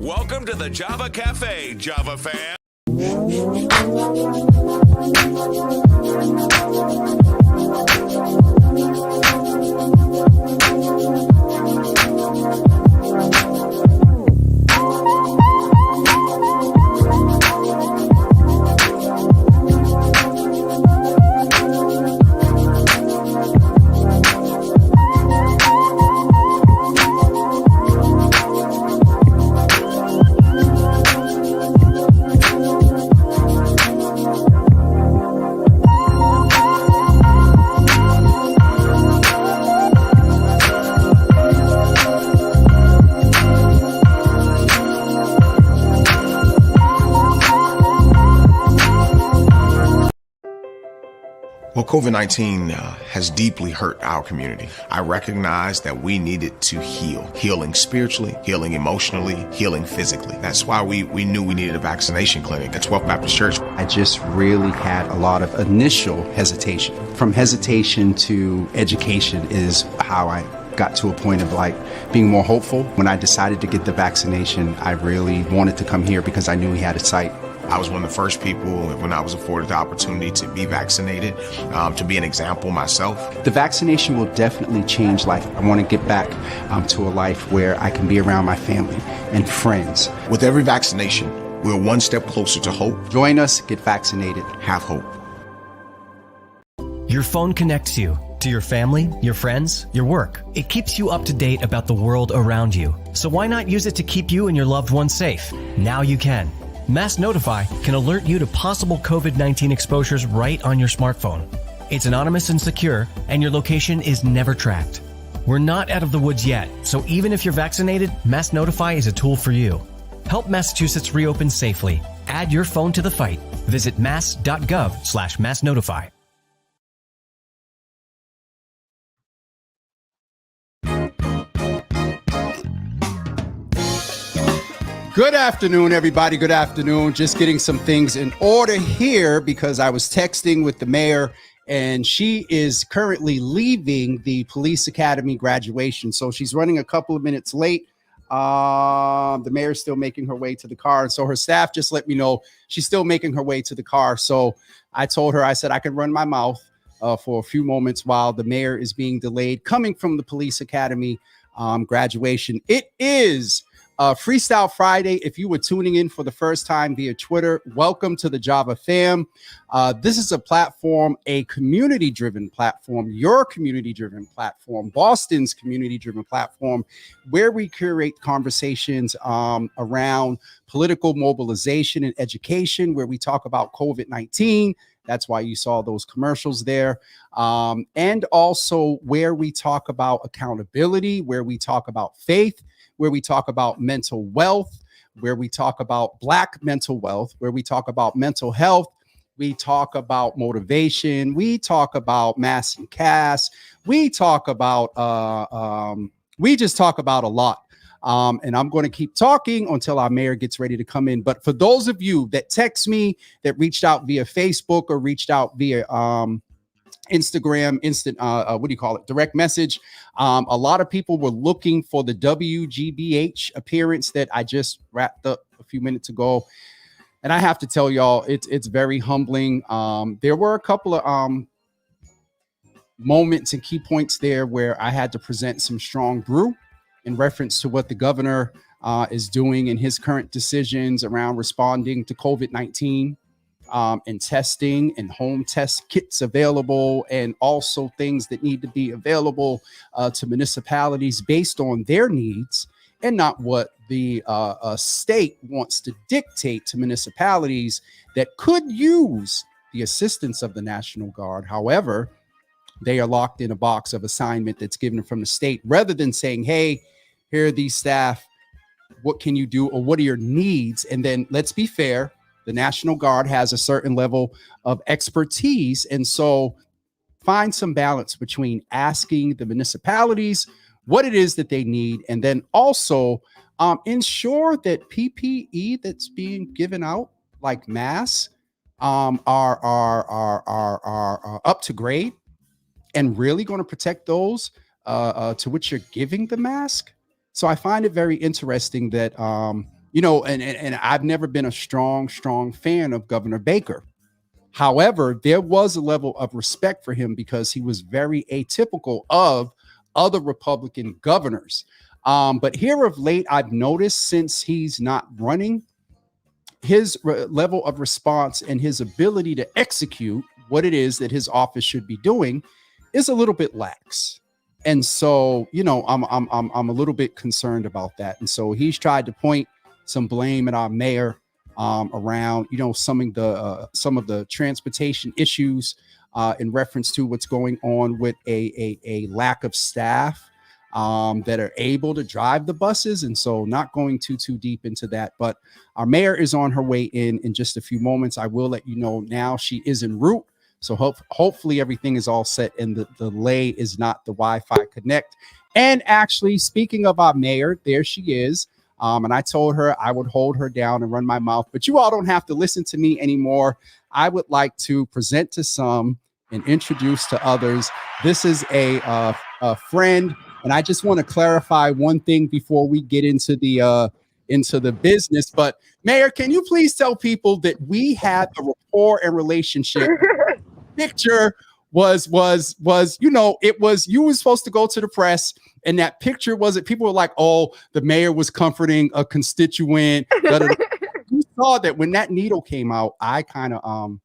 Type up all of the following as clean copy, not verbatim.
Welcome to the Java Cafe, Java fan. Well, COVID-19 has deeply hurt our community. I recognize that we needed to healing spiritually, healing emotionally, healing physically. That's why we knew we needed a vaccination clinic at 12th Baptist Church. I just really had a lot of initial hesitation. From hesitation to education is how I got to a point of being more hopeful. When I decided to get the vaccination, I really wanted to come here because I knew we had a site. I was one of the first people, when I was afforded the opportunity to be vaccinated, to be an example myself. The vaccination will definitely change life. I want to get back to a life where I can be around my family and friends. With every vaccination, we're one step closer to hope. Join us, get vaccinated. Have hope. Your phone connects you to your family, your friends, your work. It keeps you up to date about the world around you. So why not use it to keep you and your loved ones safe? Now you can. Mass Notify can alert you to possible COVID-19 exposures right on your smartphone. It's anonymous and secure, and your location is never tracked. We're not out of the woods yet, so even if you're vaccinated, Mass Notify is a tool for you. Help Massachusetts reopen safely. Add your phone to the fight. Visit mass.gov/massnotify. Good afternoon, everybody. Good afternoon. Just getting some things in order here because I was texting with the mayor and she is currently leaving the police academy graduation. So she's running a couple of minutes late. The mayor's still making her way to the car. And so her staff just let me know she's still making her way to the car. So I told her, I said, I could run my mouth for a few moments while the mayor is being delayed coming from the police academy graduation. It is Freestyle Friday. If you were tuning in for the first time via Twitter, welcome to the Java fam. This is a platform, a community-driven platform, your community-driven platform, Boston's community-driven platform, where we curate conversations around political mobilization and education, where we talk about COVID-19. That's why you saw those commercials there. And also where we talk about accountability, where we talk about faith, where we talk about mental wealth, where we talk about Black mental wealth, where we talk about mental health, we talk about motivation, we talk about mass and caste, we talk about, we just talk about a lot. And I'm going to keep talking until our mayor gets ready to come in. But for those of you that text me, that reached out via Facebook or reached out via Instagram, direct message. A lot of people were looking for the WGBH appearance that I just wrapped up a few minutes ago. And I have to tell y'all, it's very humbling. There were a couple of moments and key points there where I had to present some strong brew in reference to what the governor is doing in his current decisions around responding to COVID-19. And testing and home test kits available, and also things that need to be available to municipalities based on their needs and not what the state wants to dictate to municipalities that could use the assistance of the National Guard. However, they are locked in a box of assignment that's given from the state rather than saying, hey, here are these staff. What can you do, or what are your needs? And then let's be fair. The National Guard has a certain level of expertise. And so find some balance between asking the municipalities what it is that they need, and then also ensure that PPE that's being given out, like masks, are up to grade and really going to protect those to which you're giving the mask. So I find it very interesting that and I've never been a strong fan of Governor Baker. However, there was a level of respect for him because he was very atypical of other Republican governors. But here of late, I've noticed since he's not running, his level of response and his ability to execute what it is that his office should be doing is a little bit lax. And so, I'm a little bit concerned about that. And so he's tried to point some blame at our mayor around, some of the transportation issues in reference to what's going on with a lack of staff that are able to drive the buses. And so not going too deep into that, but our mayor is on her way in just a few moments. I will let you know now she is en route. So hopefully everything is all set and the delay is not the Wi-Fi connect. And actually, speaking of our mayor, there she is. And I told her I would hold her down and run my mouth, but you all don't have to listen to me anymore. I would like to present to some and introduce to others. This is a friend. And I just want to clarify one thing before we get into the business. But Mayor, can you please tell people that we had a rapport and relationship? Picture was it was, you were supposed to go to the press, and that picture wasn't, people were like, oh, the mayor was comforting a constituent. You saw that when that needle came out, I kind of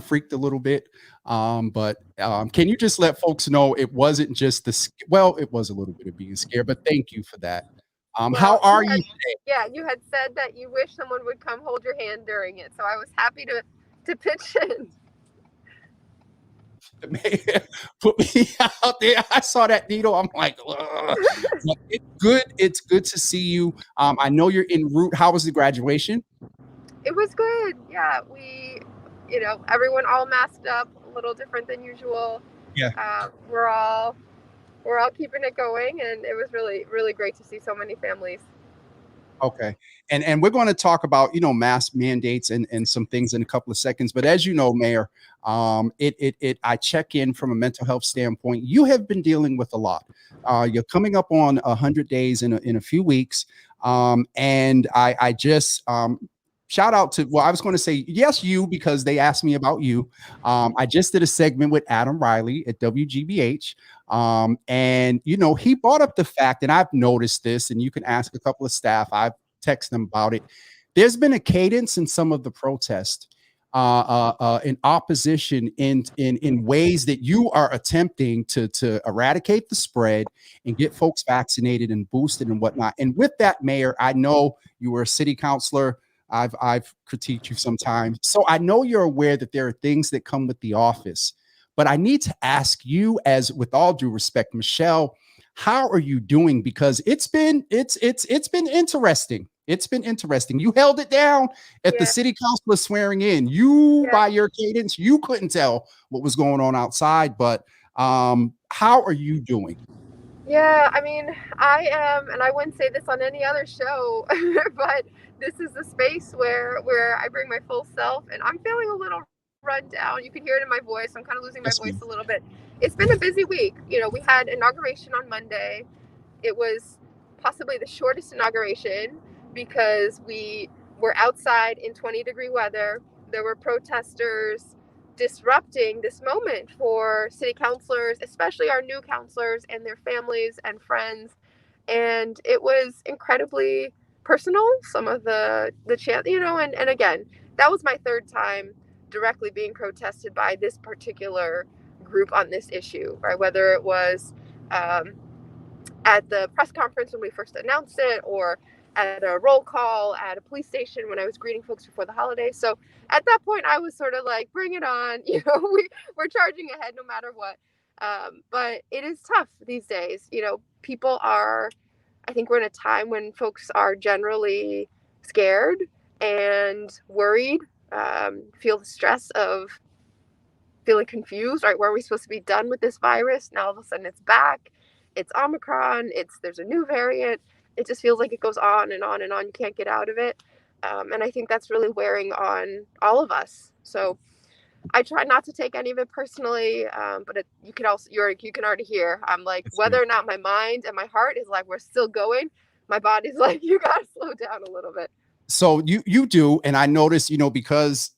freaked a little bit. But can you just let folks know it wasn't just it was a little bit of being scared, but thank you for that. How are you today? Yeah, you had said that you wish someone would come hold your hand during it, so I was happy to pitch in. The mayor put me out there. I saw that needle. I'm like, it's good to see you. I know you're en route. How was the graduation? It was good. Yeah, we, everyone all masked up, a little different than usual. Yeah. We're all keeping it going, and it was really, really great to see so many families. Okay. And we're going to talk about, mask mandates and some things in a couple of seconds. But as you know, Mayor, I check in from a mental health standpoint. You have been dealing with a lot. You're coming up on 100 days in a few weeks. And I just shout out to, I was going to say, yes, you, because they asked me about you. I just did a segment with Adam Riley at WGBH. And he brought up the fact, and I've noticed this, and you can ask a couple of staff, I've texted them about it. There's been a cadence in some of the protests in opposition in ways that you are attempting to eradicate the spread and get folks vaccinated and boosted and whatnot. And with that, Mayor, I know you were a city councilor. I've critiqued you sometimes. So I know you're aware that there are things that come with the office. But I need to ask you, as with all due respect, Michelle, how are you doing? Because it's been interesting. It's been interesting. You held it down at the city councilor swearing in. By your cadence, you couldn't tell what was going on outside. But how are you doing? Yeah, I mean, I am, and I wouldn't say this on any other show, but this is the space where I bring my full self, and I'm feeling a little run down. You can hear it in my voice. I'm kind of losing my voice a little bit. It's been a busy week. We had inauguration on Monday. It was possibly the shortest inauguration because we were outside in 20-degree weather. There were protesters disrupting this moment for city councilors, especially our new councilors and their families and friends. And it was incredibly personal. Some of the chant, and again, that was my third time directly being protested by this particular group on this issue, right? Whether it was at the press conference when we first announced it, or at a roll call at a police station when I was greeting folks before the holidays. So at that point, I was sort of like, bring it on. We're charging ahead no matter what. But it is tough these days. People are, I think we're in a time when folks are generally scared and worried. Feel the stress of feeling confused, right? Where are we supposed to be done with this virus? Now all of a sudden it's back. It's Omicron. There's a new variant. It just feels like it goes on and on and on. You can't get out of it. And I think that's really wearing on all of us. So I try not to take any of it personally. But you can already hear, I'm like, whether or not my mind and my heart is like, we're still going, my body's like, you gotta slow down a little bit. So you do, and I notice, because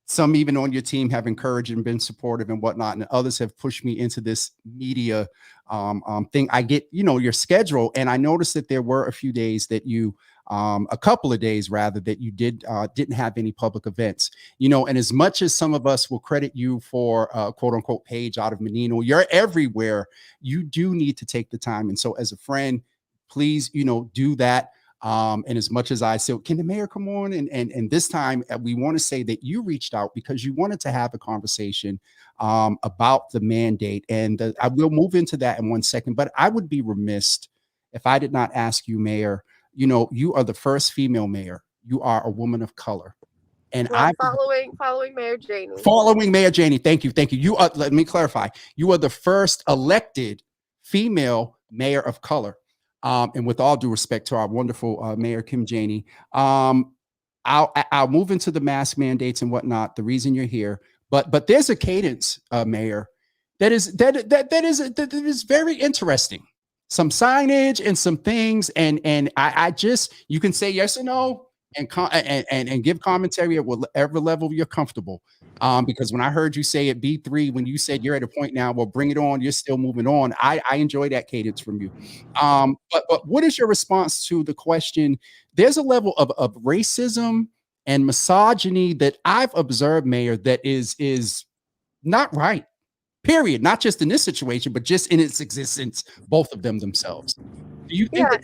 some even on your team have encouraged and been supportive and whatnot, and others have pushed me into this media thing. I get, your schedule, and I noticed that there were a few days that you, a couple of days rather, that you didn't have any public events, and as much as some of us will credit you for quote unquote page out of Menino, you're everywhere. You do need to take the time. And so as a friend, please, do that. And as much as I said, can the mayor come on? And this time we want to say that you reached out because you wanted to have a conversation about the mandate. And I will move into that in 1 second, but I would be remiss if I did not ask you, Mayor, you are the first female mayor. You are a woman of color. And well, following Mayor Janey. Following Mayor Janey. Thank you. Thank you. You are, let me clarify. You are the first elected female mayor of color. And with all due respect to our wonderful Mayor Kim Janey, I'll move into the mask mandates and whatnot. The reason you're here, but there's a cadence, Mayor, that is very interesting. Some signage and some things, and I just, you can say yes or no and give commentary at whatever level you're comfortable. Because when I heard you say at B3, when you said you're at a point now, well, bring it on, you're still moving on. I enjoy that cadence from you. But what is your response to the question? There's a level of racism and misogyny that I've observed, Mayor, that is not right. Period. Not just in this situation, but just in its existence, both of them themselves. Do you think that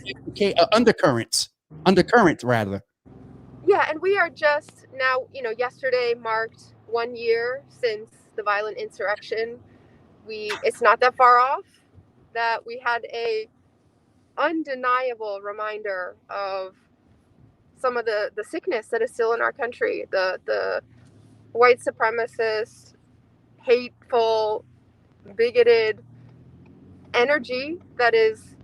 undercurrent rather? Yeah, and we are just now, yesterday marked 1 year since the violent insurrection. It's not that far off that we had a undeniable reminder of some of the sickness that is still in our country, the white supremacist, hateful, bigoted energy that is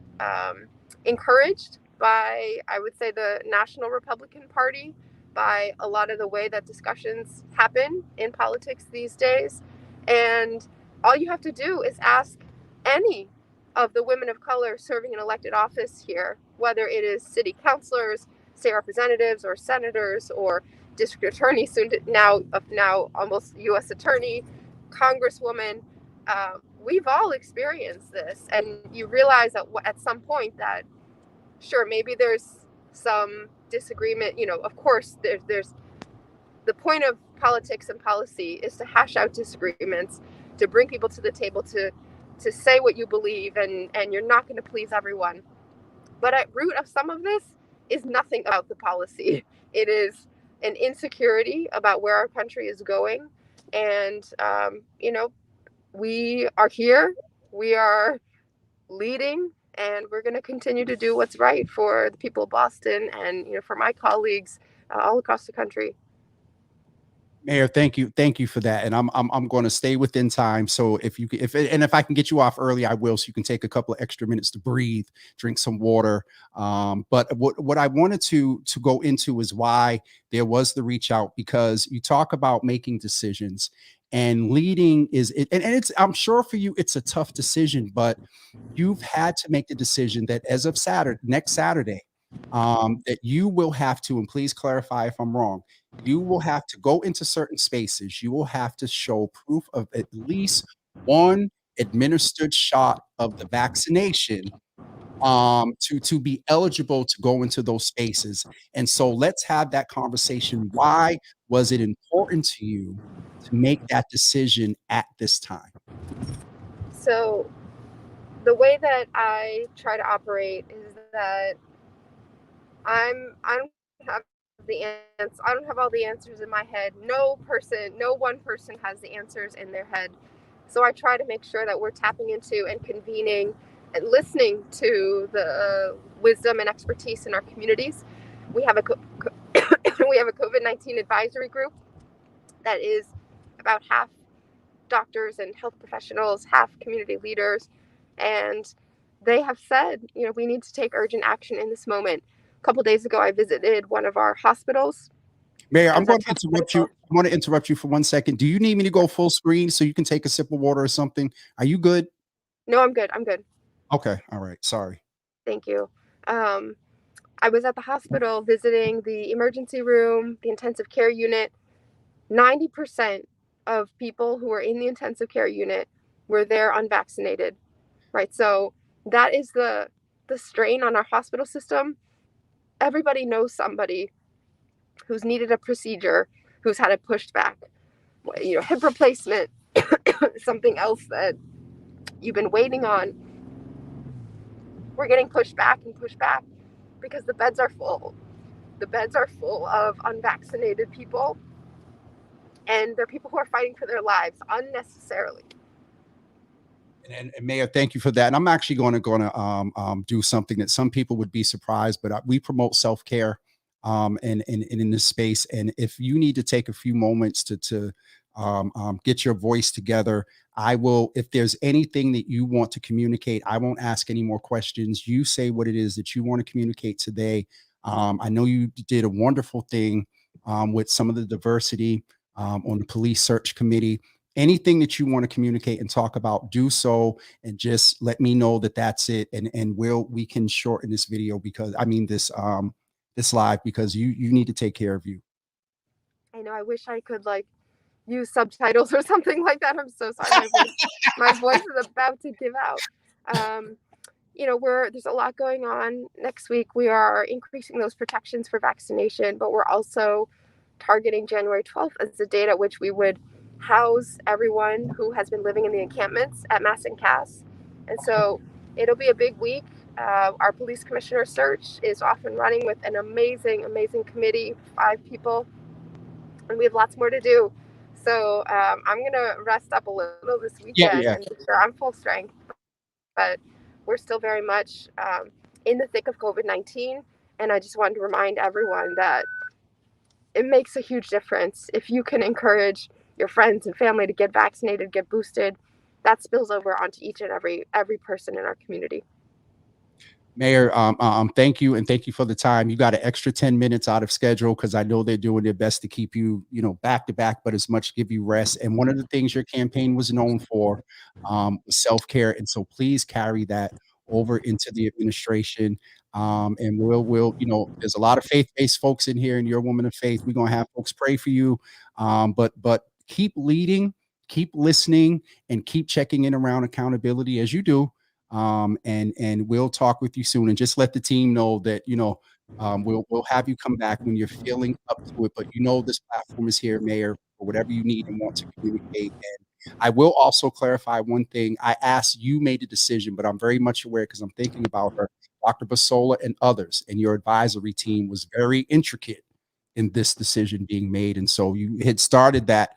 encouraged by, I would say, the National Republican Party, by a lot of the way that discussions happen in politics these days. And all you have to do is ask any of the women of color serving in elected office here, whether it is city councilors, state representatives, or senators, or district attorney, soon to now almost U.S. attorney, congresswoman. We've all experienced this, and you realize that at some point that, sure, maybe there's some disagreement. Of course, there's the point of politics and policy is to hash out disagreements, to bring people to the table, to say what you believe, and you're not going to please everyone. But at root of some of this is nothing about the policy. It is an insecurity about where our country is going. And, we are here, we are leading, and we're going to continue to do what's right for the people of Boston and, for my colleagues all across the country. Mayor, thank you for that, and I'm going to stay within time. So if I can get you off early, I will, so you can take a couple of extra minutes to breathe, drink some water. But what I wanted to go into is why there was the reach out, because you talk about making decisions, and leading and it's, I'm sure for you it's a tough decision, but you've had to make the decision that as of next Saturday, that you will have to, and please clarify if I'm wrong, you will have to go into certain spaces. You will have to show proof of at least one administered shot of the vaccination to be eligible to go into those spaces. And so let's have that conversation. Why was it important to you to make that decision at this time? So the way that I try to operate is that I don't have all the answers in my head. No one person has the answers in their head. So I try to make sure that we're tapping into and convening and listening to the wisdom and expertise in our communities. We have a COVID-19 advisory group that is about half doctors and health professionals, half community leaders, and they have said, we need to take urgent action in this moment. A couple of days ago, I visited one of our hospitals. Mayor, I'm going to interrupt you. I want to interrupt you for 1 second. Do you need me to go full screen so you can take a sip of water or something? Are you good? No, I'm good. Okay. All right. Sorry. Thank you. I was at the hospital visiting the emergency room, the intensive care unit. 90% of people who were in the intensive care unit were there unvaccinated, right? So that is the strain on our hospital system. Everybody knows somebody who's needed a procedure, who's had it pushed back, hip replacement, something else that you've been waiting on. We're getting pushed back because the beds are full. The beds are full of unvaccinated people, and they're people who are fighting for their lives unnecessarily. And Mayor, thank you for that. And I'm actually going to do something that some people would be surprised, but we promote self-care and in this space. And if you need to take a few moments to get your voice together, I will. If there's anything that you want to communicate, I won't ask any more questions. You say what it is that you want to communicate today. I know you did a wonderful thing with some of the diversity on the police search committee. Anything that you want to communicate and talk about, do so, and just let me know that that's it. And we can shorten this video because this live, because you need to take care of you. I know. I wish I could use subtitles or something like that. I'm so sorry. My voice is about to give out. There's a lot going on. Next week, we are increasing those protections for vaccination, but we're also targeting January 12th as the date at which we would house everyone who has been living in the encampments at Mass and Cass. And so it'll be a big week. Our police commissioner search is off and running with an amazing committee, 5 people, and we have lots more to do. So I'm going to rest up a little this weekend and make sure I'm full strength. But we're still very much in the thick of COVID-19. And I just wanted to remind everyone that it makes a huge difference if you can encourage your friends and family to get vaccinated, get boosted. That spills over onto each and every person in our community. Mayor, thank you, and thank you for the time. You got an extra 10 minutes out of schedule because I know they're doing their best to keep you, back to back, but as much give you rest. And one of the things your campaign was known for was self-care, and so please carry that over into the administration. And we'll, there's a lot of faith-based folks in here, and you're a woman of faith. We're gonna have folks pray for you, but keep leading, keep listening, and keep checking in around accountability as you do. And we'll talk with you soon, and just let the team know that we'll have you come back when you're feeling up to it. But this platform is here, Mayor, for whatever you need and want to communicate. And I will also clarify one thing. I asked, you made a decision, but I'm very much aware because I'm thinking about her, Dr. Basola and others, and your advisory team was very intricate in this decision being made. And so you had started that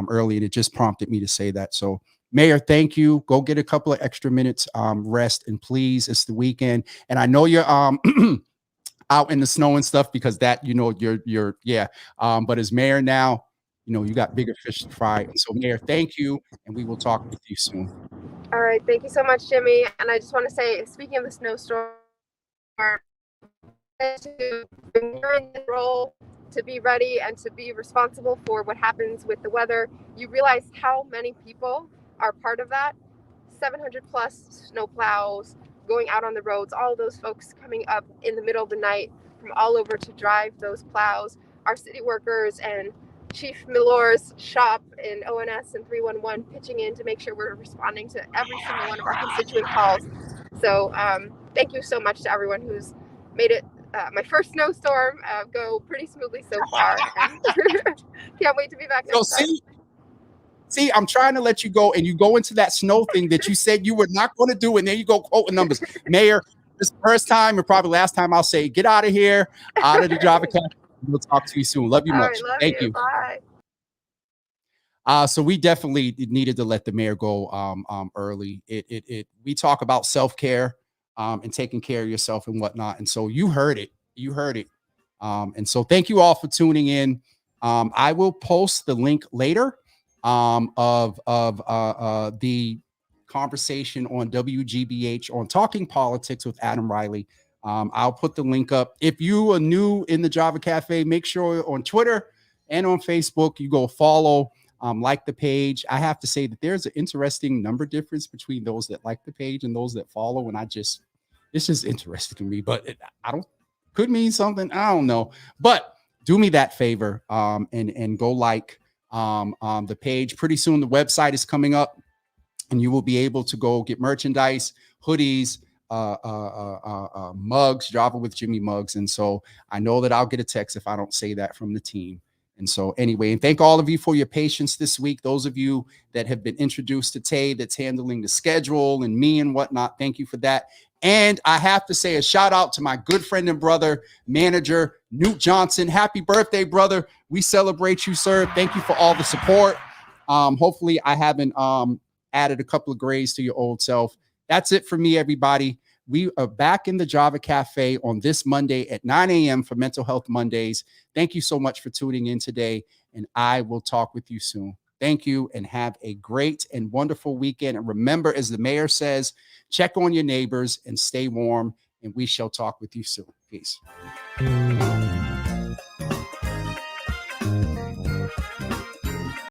early, and it just prompted me to say that. So Mayor, thank you. Go get a couple of extra minutes rest, and please, it's the weekend, and I know you're out in the snow and stuff because that but as mayor now, you got bigger fish to fry. And so, Mayor, thank you, and we will talk with you soon. All right, thank you so much, Jimmy. And I just want to say, speaking of the snowstorm, you're in the role to be ready and to be responsible for what happens with the weather. You realize how many people are part of that. 700 plus snow plows going out on the roads, all those folks coming up in the middle of the night from all over to drive those plows, our city workers and Chief Milor's shop in ONS and 311 pitching in to make sure we're responding to every single one of our constituent calls. So thank you so much to everyone who's made it my first snowstorm go pretty smoothly so far. Can't wait to be back next time. See, I'm trying to let you go, and you go into that snow thing that you said you were not going to do, and then you go quoting numbers. Mayor, this first time and probably last time I'll say, get out of here, out of the Java Cafe. We'll talk to you soon. Love you much. Right, love Thank you. Bye. So we definitely needed to let the mayor go early. We talk about self-care and taking care of yourself and whatnot. And so you heard it. And so thank you all for tuning in. I will post the link later of the conversation on WGBH on Talking Politics with Adam Riley. I'll put the link up. If you are new in the Java Cafe, make sure on Twitter and on Facebook, you go follow, like the page. I have to say that there's an interesting number difference between those that like the page and those that follow. And it's just interesting to me, but I don't Could mean something. I don't know. But do me that favor and go like the page. Pretty soon the website is coming up and you will be able to go get merchandise, hoodies, mugs, Java with Jimmy mugs. And so I know that I'll get a text if I don't say that from the team. And so anyway, and thank all of you for your patience this week. Those of you that have been introduced to Tay that's handling the schedule and me and whatnot. Thank you for that. And I have to say a shout out to my good friend and brother, manager, Newt Johnson. Happy birthday, brother. We celebrate you, sir. Thank you for all the support. Hopefully I haven't added a couple of grades to your old self. That's it for me, everybody. We are back in the Java Cafe on this Monday at 9 a.m. for Mental Health Mondays. Thank you so much for tuning in today, and I will talk with you soon. Thank you, and have a great and wonderful weekend. And remember, as the mayor says, check on your neighbors and stay warm, and we shall talk with you soon. Peace.